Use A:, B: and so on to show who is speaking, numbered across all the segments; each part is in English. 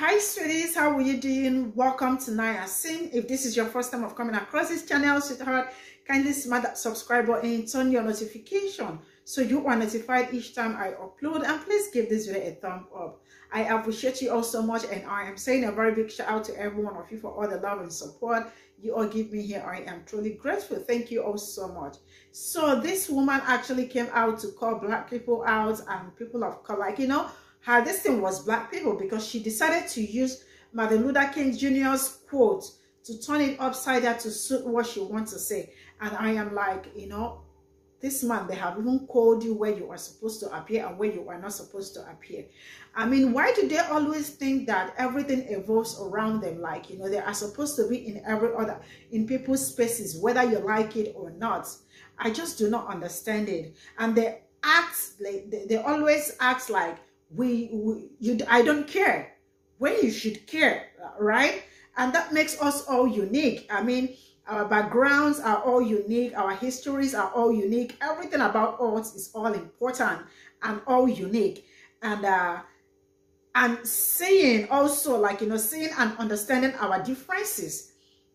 A: Hi sweeties, how are you doing? Welcome to ssed. If this is your first time of coming across this channel, sweetheart, kindly smash that subscribe button and turn your notification so you are notified each time I upload, and please give this video a thumb up. I appreciate you all so much, and I am saying a very big shout out to every one of you for all the love and support you all give me here. I am truly grateful. Thank you all so much. So this woman actually came out to call black people out and people of color, like, you know, her this thing was black people, because she decided to use Martin Luther King Jr.'s quote to turn it upside down to suit what she wants to say. And I am like, you know, this man, they have even called you where you are supposed to appear and where you are not supposed to appear. I mean, why do they always think that everything evolves around them? Like, you know, they are supposed to be in people's spaces, whether you like it or not. I just do not understand it. And they always act like, I don't care, when you should care, right? And that makes us all unique. I mean, our backgrounds are all unique, our histories are all unique, everything about us is all important and all unique. And seeing also, like, you know, seeing and understanding our differences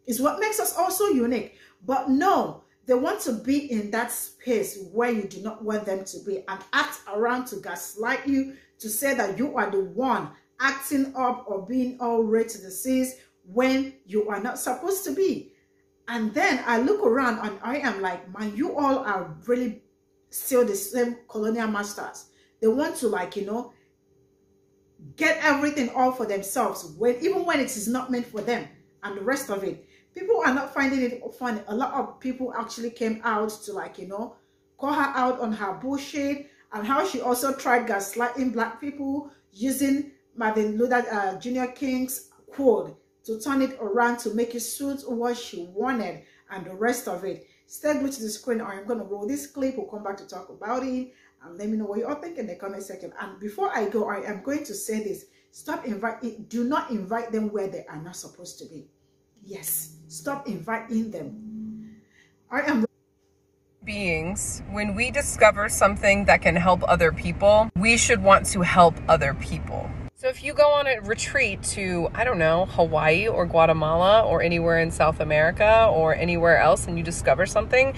A: is what makes us also unique. But no, they want to be in that space where you do not want them to be, and act around to gaslight you, to say that you are the one acting up or being all red to the seas when you are not supposed to be. And then I look around and I am like, man, you all are really still the same colonial masters. They want to, like, you know, get everything all for themselves, even when it is not meant for them, and the rest of it. People are not finding it funny. A lot of people actually came out to, like, you know, call her out on her bullshit, and how she also tried gaslighting black people using Martin Luther Jr. King's quote to turn it around to make it suit what she wanted and the rest of it. Stay glued to the screen, or I'm going to roll this clip. We'll come back to talk about it, and let me know what you all think in the comment section. And before I go, I am going to say this. Do not invite them where they are not supposed to be. Yes, stop inviting them. I am
B: beings. When we discover something that can help other people, we should want to help other people. So if you go on a retreat to, I don't know, Hawaii or Guatemala or anywhere in South America or anywhere else, and you discover something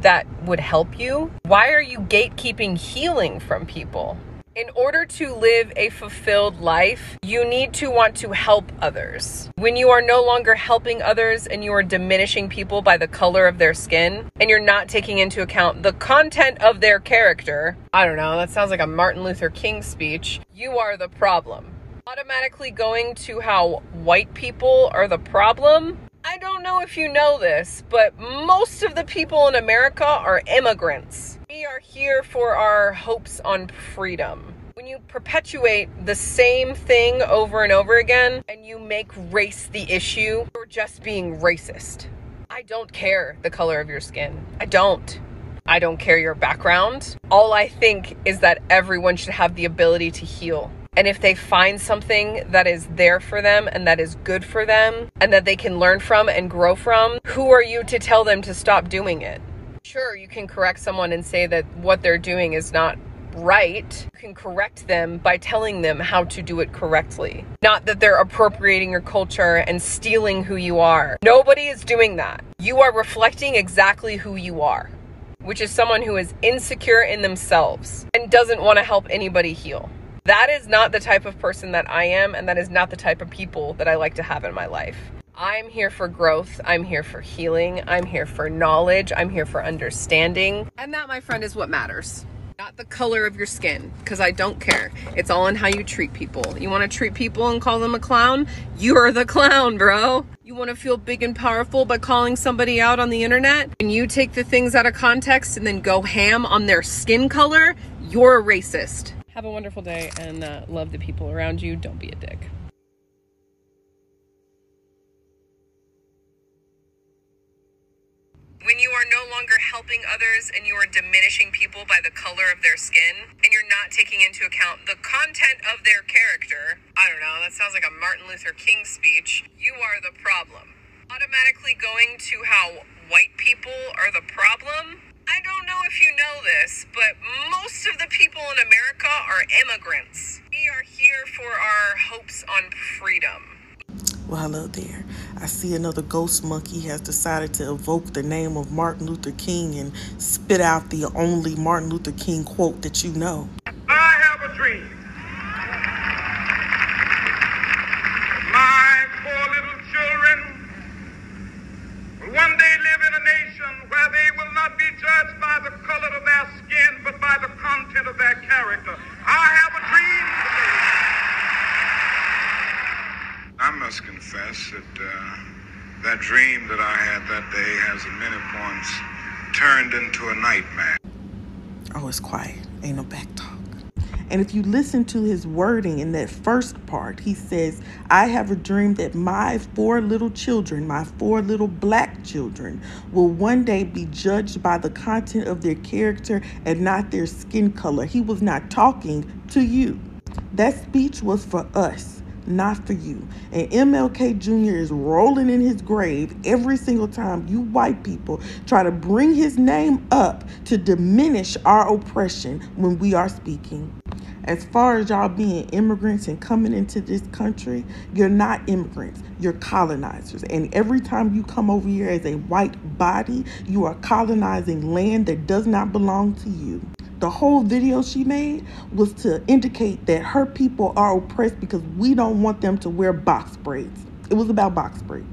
B: that would help you, why are you gatekeeping healing from people? In order to live a fulfilled life, you need to want to help others. When you are no longer helping others and you are diminishing people by the color of their skin, and you're not taking into account the content of their character, I don't know, that sounds like a Martin Luther King speech, you are the problem. Automatically going to how white people are the problem. I don't know if you know this, but most of the people in America are immigrants. We are here for our hopes on freedom. When you perpetuate the same thing over and over again and you make race the issue, you're just being racist. I don't care the color of your skin. I don't care your background. All I think is that everyone should have the ability to heal. And if they find something that is there for them and that is good for them and that they can learn from and grow from, who are you to tell them to stop doing it? Sure, you can correct someone and say that what they're doing is not right. You can correct them by telling them how to do it correctly. Not that they're appropriating your culture and stealing who you are. Nobody is doing that. You are reflecting exactly who you are, which is someone who is insecure in themselves and doesn't want to help anybody heal. That is not the type of person that I am, and that is not the type of people that I like to have in my life. I'm here for growth. I'm here for healing. I'm here for knowledge. I'm here for understanding. And that, my friend, is what matters. Not the color of your skin, because I don't care. It's all in how you treat people. You want to treat people and call them a clown? You're the clown, bro. You want to feel big and powerful by calling somebody out on the internet, and you take the things out of context and then go ham on their skin color? You're a racist. Have a wonderful day, and love the people around you. Don't be a dick. When you are no longer helping others and you are diminishing people by the color of their skin, and you're not taking into account the content of their character, I don't know, that sounds like a Martin Luther King speech, you are the problem. Automatically going to how white people are the problem. I don't know if you know this, but most of the people in America are immigrants. We We are here for our hopes on freedom.
C: Well, hello there. I see another ghost monkey has decided to evoke the name of Martin Luther King and spit out the only Martin Luther King quote that you know.
D: I have a dream. My poor little children will one day live in a nation where they will not be judged by the color of their skin, but by the content of their character. I have a dream today. I must confess that that dream that I had that day has at many points turned into a nightmare.
C: Oh, it's quiet. Ain't no back talk. And if you listen to his wording in that first part, he says, I have a dream that my 4 little children, my 4 little black children, will one day be judged by the content of their character and not their skin color. He was not talking to you. That speech was for us, not for you. And MLK Jr. is rolling in his grave every single time you white people try to bring his name up to diminish our oppression when we are speaking. As far as y'all being immigrants and coming into this country, you're not immigrants, you're colonizers. And every time you come over here as a white body, you are colonizing land that does not belong to you. The whole video she made was to indicate that her people are oppressed because we don't want them to wear box braids. It was about box braids.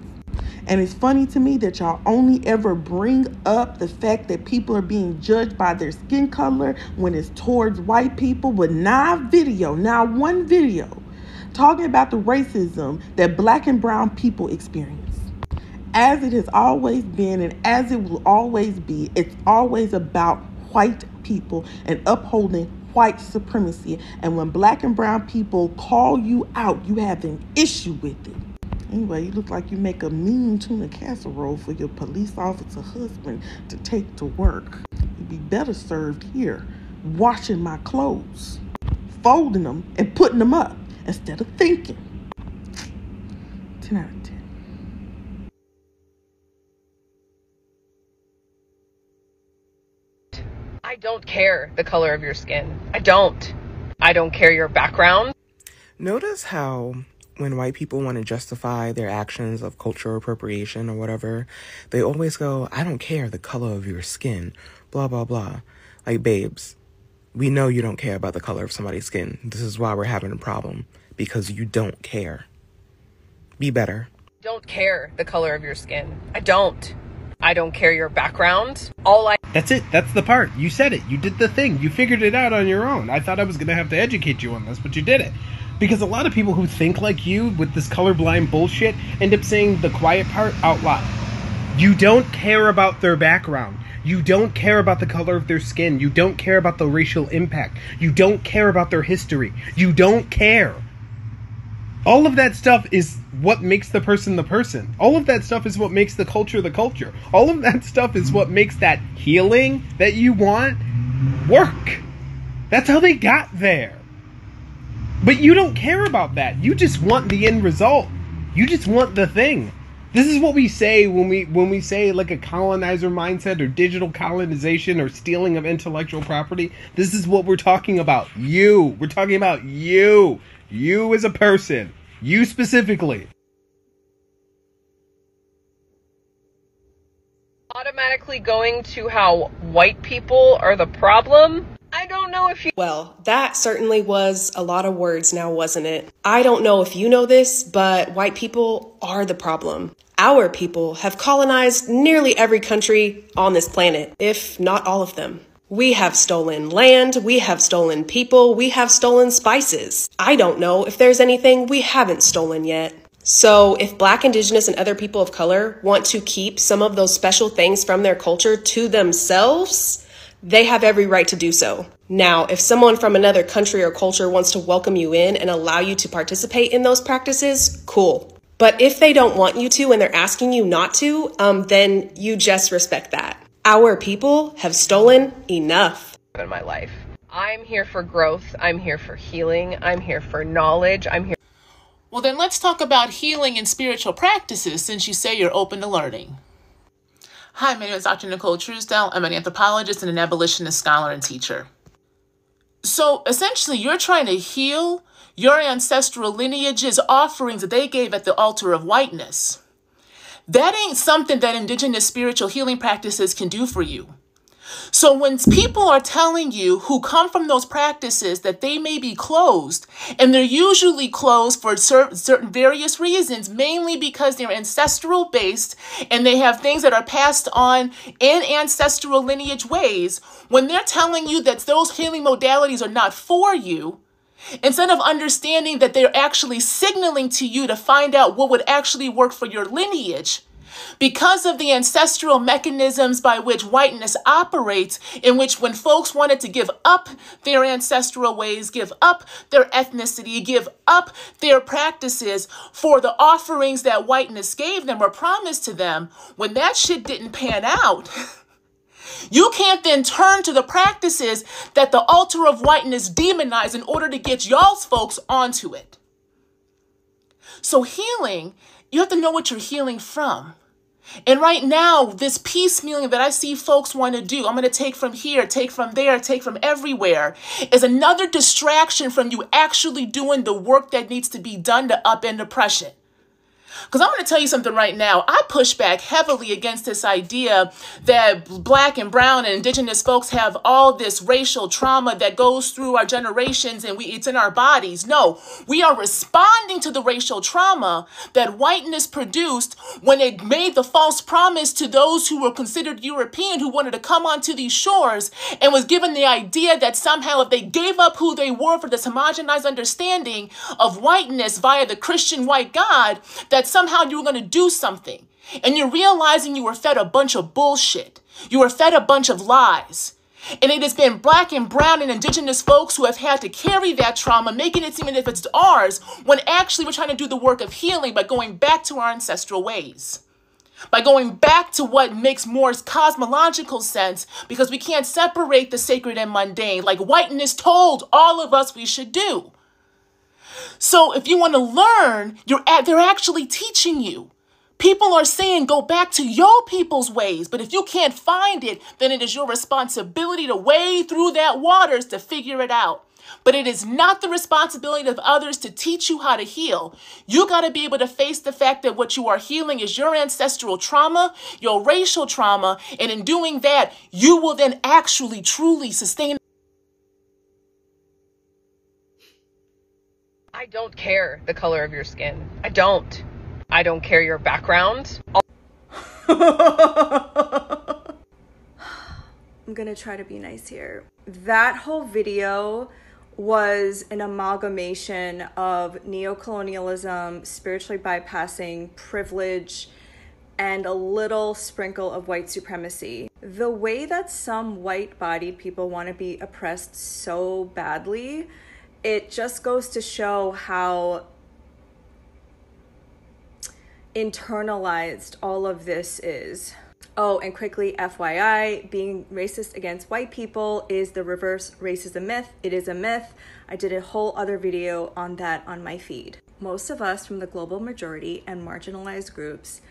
C: And it's funny to me that y'all only ever bring up the fact that people are being judged by their skin color when it's towards white people, but not one video talking about the racism that black and brown people experience. As it has always been and as it will always be, it's always about white people and upholding white supremacy. And when black and brown people call you out, you have an issue with it. Anyway, you look like you make a mean tuna casserole for your police officer husband to take to work. You'd be better served here, washing my clothes, folding them, and putting them up instead of thinking. 10 out of 10.
B: I don't care the color of your skin. I don't care your background.
E: Notice how when white people want to justify their actions of cultural appropriation or whatever, they always go, I don't care the color of your skin, blah, blah, blah. Like, babes, we know you don't care about the color of somebody's skin. This is why we're having a problem, because you don't care. Be better.
B: Don't care the color of your skin. I don't care your background.
F: That's it. That's the part. You said it. You did the thing. You figured it out on your own. I thought I was going to have to educate you on this, but you did it. Because a lot of people who think like you with this colorblind bullshit end up saying the quiet part out loud. You don't care about their background. You don't care about the color of their skin. You don't care about the racial impact. You don't care about their history. You don't care. All of that stuff is what makes the person the person. All of that stuff is what makes the culture the culture. All of that stuff is what makes that healing that you want work. That's how they got there. But you don't care about that. You just want the end result. You just want the thing. This is what we say when we say like a colonizer mindset or digital colonization or stealing of intellectual property. This is what we're talking about. You. We're talking about you. You as a person. You specifically.
B: Automatically going to how white people are the problem. I don't know if you...
G: Well, that certainly was a lot of words now, wasn't it? I don't know if you know this, but white people are the problem. Our people have colonized nearly every country on this planet, if not all of them. We have stolen land, we have stolen people, we have stolen spices. I don't know if there's anything we haven't stolen yet. So if Black, Indigenous, and other people of color want to keep some of those special things from their culture to themselves, they have every right to do so. Now, if someone from another country or culture wants to welcome you in and allow you to participate in those practices, cool. But if they don't want you to and they're asking you not to, then you just respect that. Our people have stolen enough.
B: In my life, I'm here for growth. I'm here for healing. I'm here for knowledge. I'm here.
H: Well, then let's talk about healing and spiritual practices since you say you're open to learning. Hi, my name is Dr. Nicole Truesdale. I'm an anthropologist and an abolitionist scholar and teacher. So essentially, you're trying to heal your ancestral lineage's offerings that they gave at the altar of whiteness. That ain't something that indigenous spiritual healing practices can do for you. So when people are telling you who come from those practices that they may be closed, and they're usually closed for certain various reasons, mainly because they're ancestral based and they have things that are passed on in ancestral lineage ways, when they're telling you that those healing modalities are not for you, instead of understanding that they're actually signaling to you to find out what would actually work for your lineage, because of the ancestral mechanisms by which whiteness operates, in which when folks wanted to give up their ancestral ways, give up their ethnicity, give up their practices for the offerings that whiteness gave them or promised to them, when that shit didn't pan out, you can't then turn to the practices that the altar of whiteness demonized in order to get y'all's folks onto it. So healing, you have to know what you're healing from. And right now, this piecemealing that I see folks want to do, I'm going to take from here, take from there, take from everywhere, is another distraction from you actually doing the work that needs to be done to upend oppression. Because I'm going to tell you something right now. I push back heavily against this idea that Black and brown and indigenous folks have all this racial trauma that goes through our generations and it's in our bodies. No, we are responding to the racial trauma that whiteness produced when it made the false promise to those who were considered European, who wanted to come onto these shores, and was given the idea that somehow if they gave up who they were for this homogenized understanding of whiteness via the Christian white God, that somehow you were going to do something. And you're realizing you were fed a bunch of bullshit. You were fed a bunch of lies. And it has been Black and brown and indigenous folks who have had to carry that trauma, making it seem as if it's ours, when actually we're trying to do the work of healing by going back to our ancestral ways. By going back to what makes more cosmological sense, because we can't separate the sacred and mundane, like whiteness told all of us we should do. So if you want to learn, they're actually teaching you. People are saying go back to your people's ways, but if you can't find it, then it is your responsibility to wade through that waters to figure it out. But it is not the responsibility of others to teach you how to heal. You got to be able to face the fact that what you are healing is your ancestral trauma, your racial trauma, and in doing that, you will then actually truly sustain.
B: I don't care the color of your skin. I don't care your background.
I: I'm gonna try to be nice here. That whole video was an amalgamation of neocolonialism, spiritually bypassing privilege, and a little sprinkle of white supremacy. The way that some white-bodied people want to be oppressed so badly, it just goes to show how internalized all of this is. Oh, and quickly, FYI, being racist against white people is the reverse racism myth. It is a myth. I did a whole other video on that on my feed. Most of us from the global majority and marginalized groups,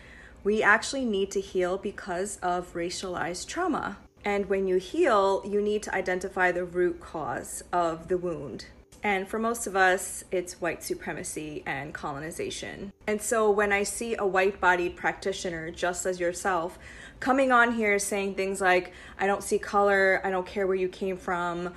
I: we actually need to heal because of racialized trauma. And when you heal, you need to identify the root cause of the wound. And for most of us, it's white supremacy and colonization. And so when I see a white-bodied practitioner, just as yourself, coming on here saying things like, I don't see color, I don't care where you came from,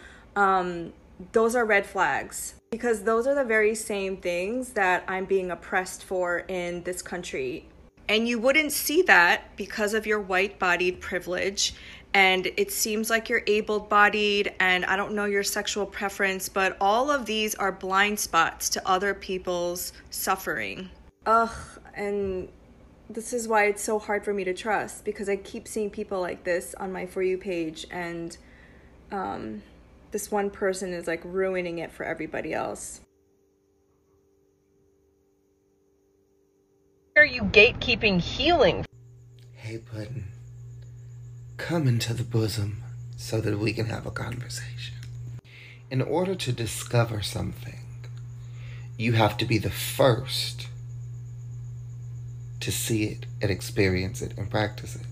I: those are red flags. Because those are the very same things that I'm being oppressed for in this country. And you wouldn't see that because of your white-bodied privilege. And it seems like you're able-bodied, and I don't know your sexual preference, but all of these are blind spots to other people's suffering. And this is why it's so hard for me to trust, because I keep seeing people like this on my For You page, and this one person is like ruining it for everybody else.
B: Are you gatekeeping healing?
J: Hey, Puddin'. Come into the bosom so that we can have a conversation. In order to discover something, you have to be the first to see it and experience it and practice it.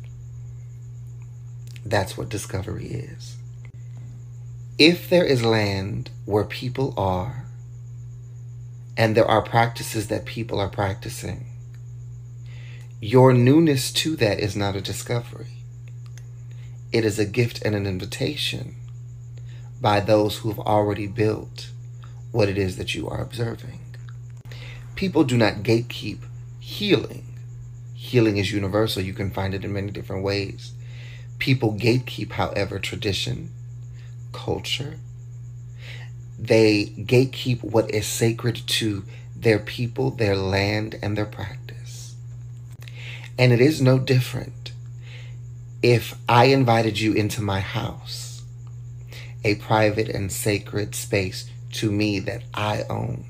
J: That's what discovery is. If there is land where people are, and there are practices that people are practicing, your newness to that is not a discovery. It is a gift and an invitation by those who have already built what it is that you are observing. People do not gatekeep healing. Healing is universal. You can find it in many different ways. People gatekeep, however, tradition, culture. They gatekeep what is sacred to their people, their land, and their practice. And it is no different if I invited you into my house, a private and sacred space to me that I own,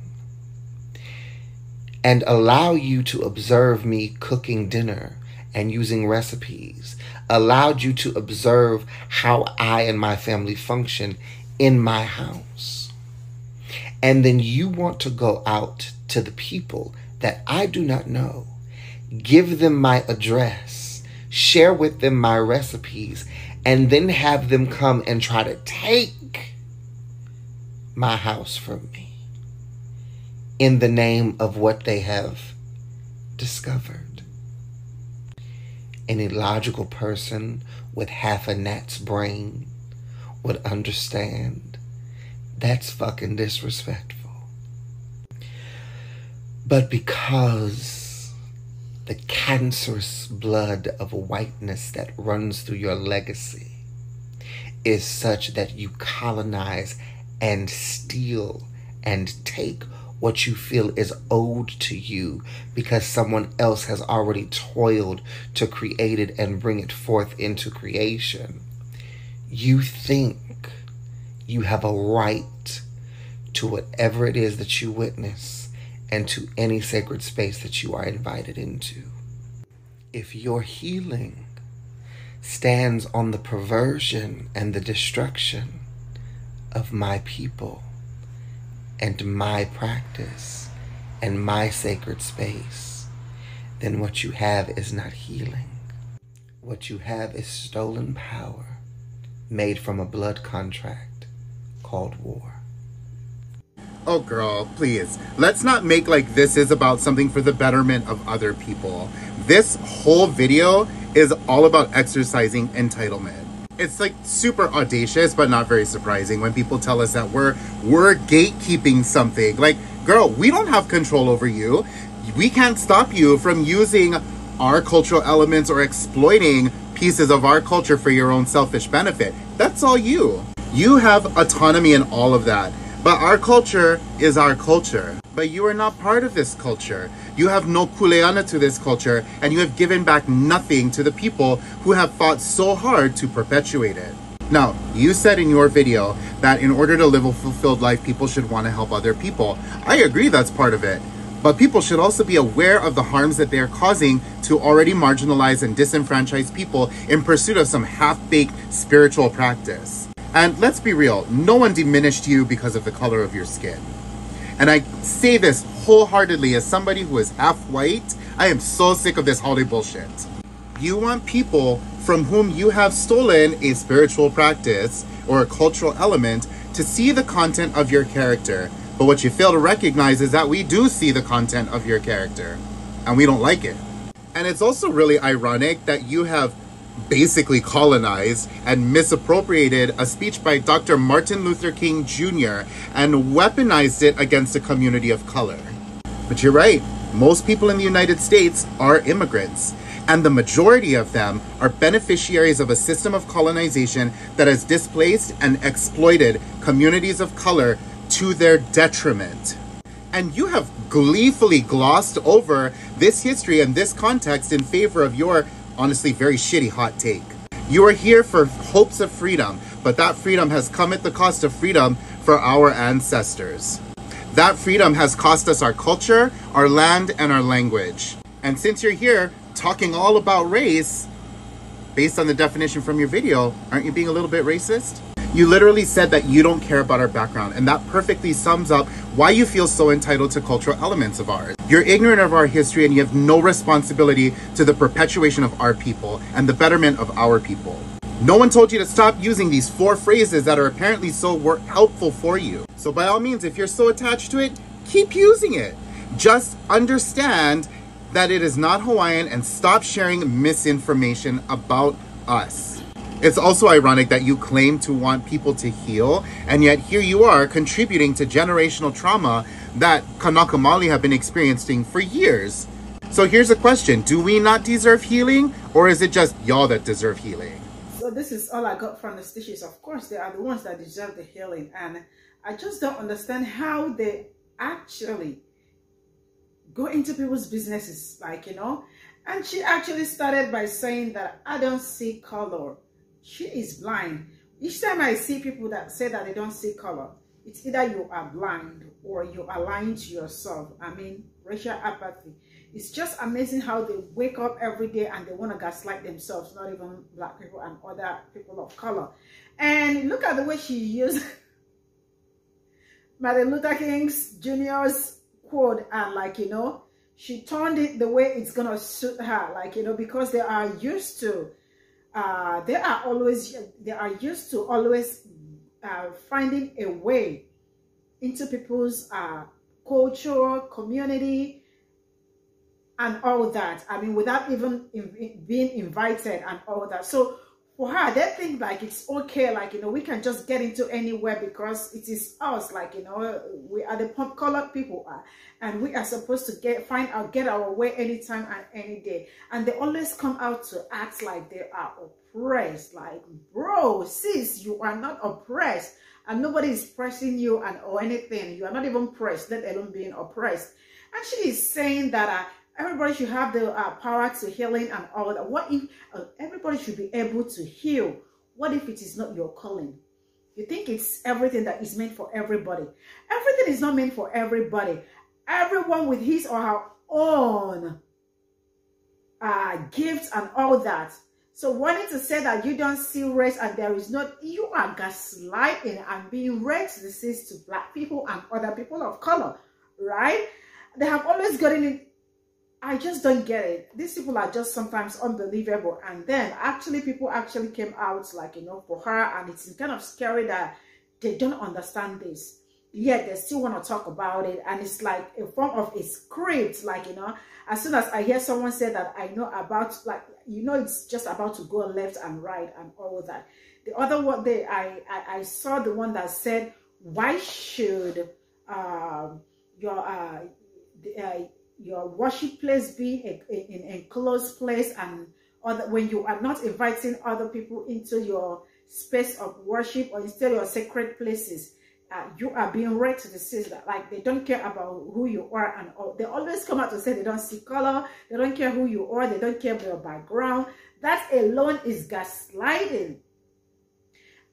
J: and allow you to observe me cooking dinner and using recipes, allowed you to observe how I and my family function in my house. And then you want to go out to the people that I do not know, give them my address, share with them my recipes, and then have them come and try to take my house from me in the name of what they have discovered. Any logical person with half a gnat's brain would understand that's fucking disrespectful. But because the cancerous blood of whiteness that runs through your legacy is such that you colonize and steal and take what you feel is owed to you because someone else has already toiled to create it and bring it forth into creation, you think you have a right to whatever it is that you witness and to any sacred space that you are invited into. If your healing stands on the perversion and the destruction of my people and my practice and my sacred space, then what you have is not healing. What you have is stolen power made from a blood contract called war.
K: Oh girl, please. Let's not make like this is about something for the betterment of other people. This whole video is all about exercising entitlement. It's like super audacious, but not very surprising when people tell us that we're gatekeeping something. Like, girl, we don't have control over you. We can't stop you from using our cultural elements or exploiting pieces of our culture for your own selfish benefit. That's all you. You have autonomy in all of that. But our culture is our culture. But you are not part of this culture. You have no kuleana to this culture, and you have given back nothing to the people who have fought so hard to perpetuate it. Now, you said in your video that in order to live a fulfilled life, people should want to help other people. I agree that's part of it. But people should also be aware of the harms that they are causing to already marginalized and disenfranchised people in pursuit of some half-baked spiritual practice. And let's be real, no one diminished you because of the color of your skin. And I say this wholeheartedly as somebody who is half white. I am so sick of this holiday bullshit. You want people from whom you have stolen a spiritual practice or a cultural element to see the content of your character. But what you fail to recognize is that we do see the content of your character, and we don't like it. And it's also really ironic that you have basically colonized and misappropriated a speech by Dr. Martin Luther King Jr. and weaponized it against a community of color. But you're right, most people in the United States are immigrants, and the majority of them are beneficiaries of a system of colonization that has displaced and exploited communities of color to their detriment. And you have gleefully glossed over this history and this context in favor of your honestly very shitty hot take. You are here for hopes of freedom, but that freedom has come at the cost of freedom for our ancestors. That freedom has cost us our culture, our land, and our language. And since you're here talking all about race, based on the definition from your video, aren't you being a little bit racist? You literally said that you don't care about our background, and that perfectly sums up why you feel so entitled to cultural elements of ours. You're ignorant of our history, and you have no responsibility to the perpetuation of our people and the betterment of our people. No one told you to stop using these 4 phrases that are apparently so helpful for you. So by all means, if you're so attached to it, keep using it. Just understand that it is not Hawaiian and stop sharing misinformation about us. It's also ironic that you claim to want people to heal, and yet here you are contributing to generational trauma that Kanaka Maoli have been experiencing for years. So here's a question. Do we not deserve healing, or is it just y'all that deserve healing?
A: So this is all I got from the stitches. Of course, they are the ones that deserve the healing. And I just don't understand how they actually go into people's businesses, like, you know. And she actually started by saying that I don't see color. She is blind. Each time I see people that say that they don't see color, it's either you are blind or you are lying to yourself. I mean, racial apathy. It's just amazing how they wake up every day and they want to gaslight themselves, not even black people and other people of color. And look at the way she used Martin Luther King Jr.'s quote, and like, you know, she turned it the way it's gonna suit her, like, you know, because they are used to always finding a way into people's culture, community, and all that. I mean, without even being invited and all that. So for her, they think like it's okay, like, you know, we can just get into anywhere because it is us, like, you know, we are the colored people, and we are supposed to get our way anytime and any day. And they always come out to act like they are oppressed. Like, bro, sis, you are not oppressed, and nobody is pressing you and or anything. You are not even pressed, let alone being oppressed. And she is saying that everybody should have the power to healing and all that. What if everybody should be able to heal? What if it is not your calling? You think it's everything that is meant for everybody. Everything is not meant for everybody. Everyone with his or her own gifts and all that. So wanting to say that you don't see race and there is not, you are gaslighting and being racist to black people and other people of color, right? They have always gotten it. I just don't get it. These people are just sometimes unbelievable. And then actually people actually came out, like, you know, for her, and it's kind of scary that they don't understand this. Yet they still want to talk about it, and it's like a form of a script, like, you know. As soon as I hear someone say that I know about, like, you know, it's just about to go left and right and all of that. The other one day I saw the one that said, why should your worship place be an enclosed place, and when you are not inviting other people into your space of worship or instead your sacred places, you are being read to the system. Like, they don't care about who you are, and all. They always come out to say they don't see color, they don't care who you are, they don't care about your background. That alone is gaslighting.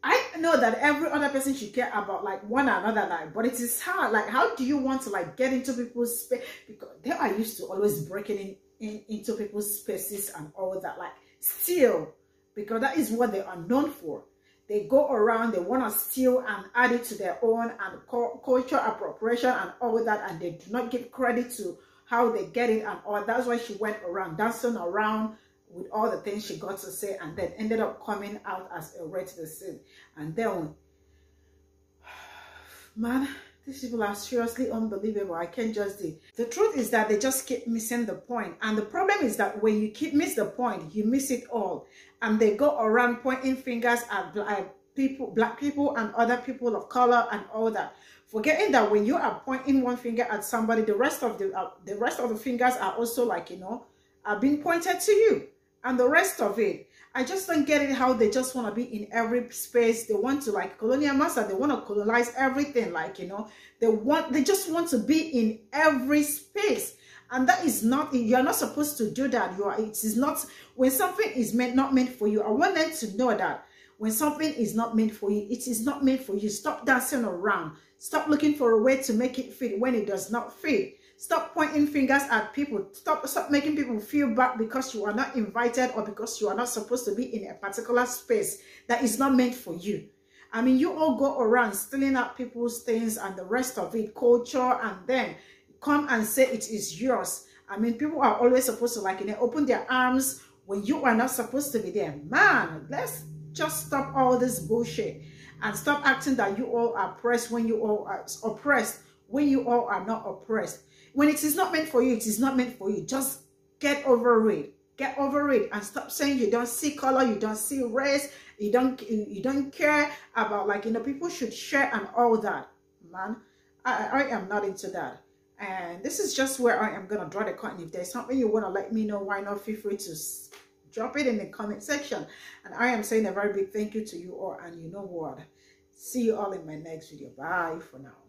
A: I know that every other person should care about, like, one another, like, but it is hard. Like, how do you want to, like, get into people's space? Because they are used to always breaking into people's spaces and all that, like, steal, because that is what they are known for. They go around, they want to steal and add it to their own, and culture appropriation and all that, and they do not give credit to how they get it and all. That's why she went around dancing around with all the things she got to say, and then ended up coming out as a red to the sin. And then, man, these people are seriously unbelievable. I can't just do it. The truth is that they just keep missing the point. And the problem is that when you miss the point, you miss it all. And they go around pointing fingers at black people and other people of color and all that, forgetting that when you are pointing one finger at somebody, the rest of the fingers are also, like, you know, are being pointed to you. And the rest of it, I just don't get it, how they just want to be in every space. They want to, like colonial master, they want to colonize everything, like, you know, they just want to be in every space. And that is not, you're not supposed to do that. It is not, when something is not meant for you, I want them to know that when something is not meant for you, it is not meant for you. Stop dancing around. Stop looking for a way to make it fit when it does not fit. Stop pointing fingers at people. Stop making people feel bad because you are not invited or because you are not supposed to be in a particular space that is not meant for you. I mean, you all go around stealing up people's things and the rest of it, culture, and then come and say it is yours. I mean, people are always supposed to, like, you know, open their arms when you are not supposed to be there. Man, Just stop all this bullshit and stop acting that you all are oppressed when you all are oppressed, when you all are not oppressed. When it is not meant for you, it is not meant for you. Just get over it. Get over it and stop saying you don't see color, you don't see race, you don't care about, like, you know, people should share and all that. Man, I am not into that. And this is just where I am going to draw the curtain. If there's something you want to let me know, why not feel free to drop it in the comment section. And I am saying a very big thank you to you all. And you know what? See you all in my next video. Bye for now.